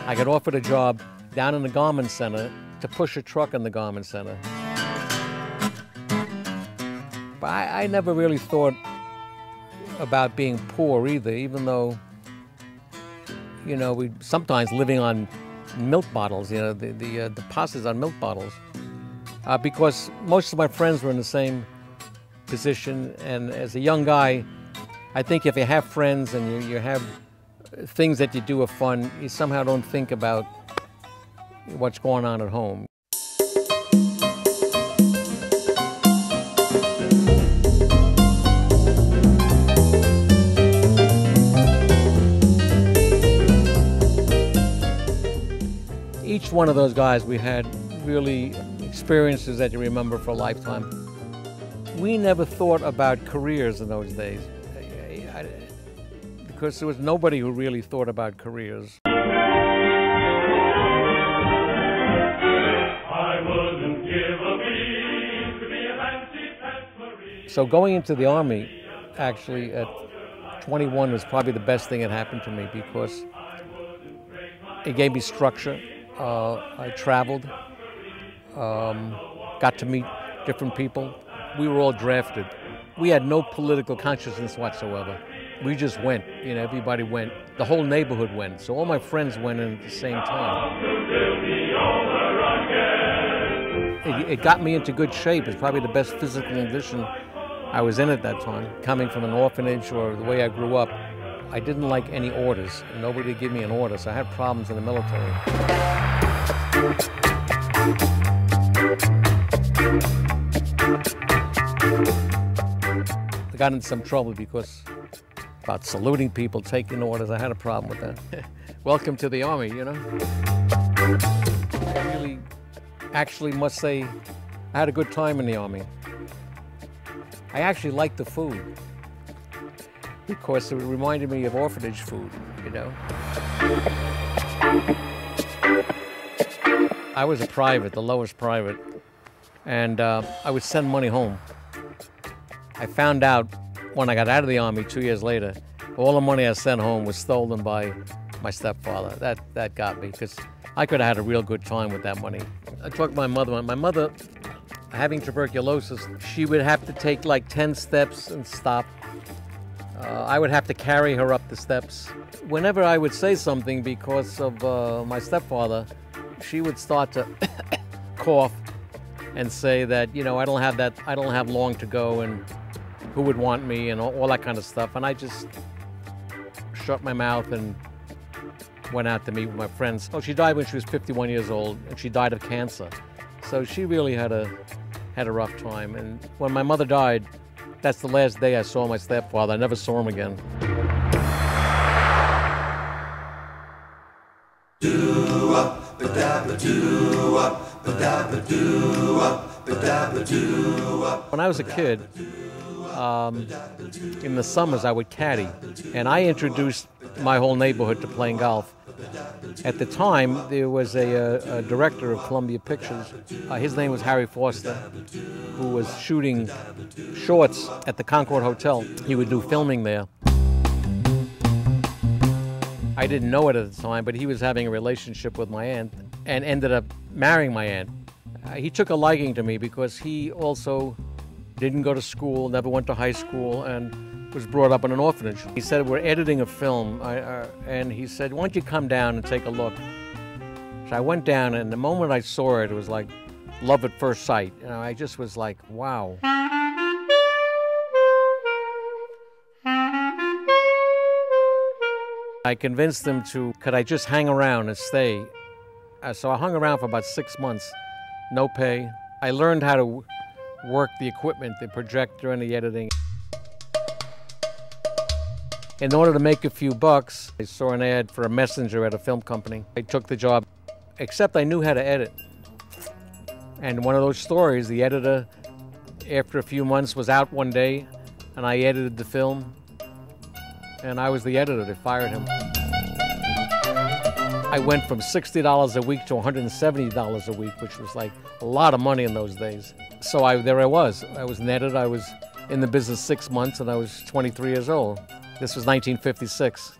I got offered a job down in the garment center to push a truck in the garment center. But I never really thought about being poor either, even though, you know, we sometimes living on milk bottles, you know, the deposits on milk bottles. Because most of my friends were in the same position, and as a young guy, I think if you have friends and you have things that you do are fun, you somehow don't think about what's going on at home. Each one of those guys, we had really experiences that you remember for a lifetime. We never thought about careers in those days, because there was nobody who really thought about careers. So going into the Army, actually, at 21 was probably the best thing that happened to me, because it gave me structure. I traveled, got to meet different people. We were all drafted. We had no political consciousness whatsoever. We just went, you know, everybody went. The whole neighborhood went. So all my friends went in at the same time. It got me into good shape. It's probably the best physical condition I was in at that time. Coming from an orphanage or the way I grew up, I didn't like any orders. Nobody would give me an order, so I had problems in the military. I got into some trouble because about saluting people, taking orders. I had a problem with that. Welcome to the Army, you know. I really, actually must say, I had a good time in the Army. I actually liked the food, because it reminded me of orphanage food, you know. I was a private, the lowest private, and I would send money home. I found out when I got out of the Army 2 years later, all the money I sent home was stolen by my stepfather. That got me, because I could have had a real good time with that money. I talked to my mother. My mother, having tuberculosis, she would have to take like 10 steps and stop. I would have to carry her up the steps. Whenever I would say something because of my stepfather, she would start to cough and say that, you know, I don't have long to go, and who would want me, and all that kind of stuff. And I just shut my mouth and went out to meet with my friends. Oh, she died when she was 51 years old, and she died of cancer. So she really had a rough time. And when my mother died, that's the last day I saw my stepfather. I never saw him again. When I was a kid, in the summers I would caddy, and I introduced my whole neighborhood to playing golf. At the time, there was a director of Columbia Pictures. His name was Harry Foster, who was shooting shorts at the Concord Hotel. He would do filming there. I didn't know it at the time, but he was having a relationship with my aunt and ended up marrying my aunt. He took a liking to me because he also didn't go to school, never went to high school, and was brought up in an orphanage. He said, we're editing a film, and he said, why don't you come down and take a look? So I went down, and the moment I saw it, it was like love at first sight. You know, I just was like, wow. I convinced him could I just hang around and stay? So I hung around for about 6 months, no pay. I learned how to work the equipment, the projector and the editing. In order to make a few bucks, I saw an ad for a messenger at a film company. I took the job, except I knew how to edit. And one of those stories, the editor, after a few months, was out one day, and I edited the film, and I was the editor. They fired him. I went from $60 a week to $170 a week, which was like a lot of money in those days. So there I was. I was an editor. I was in the business 6 months, and I was 23 years old. This was 1956.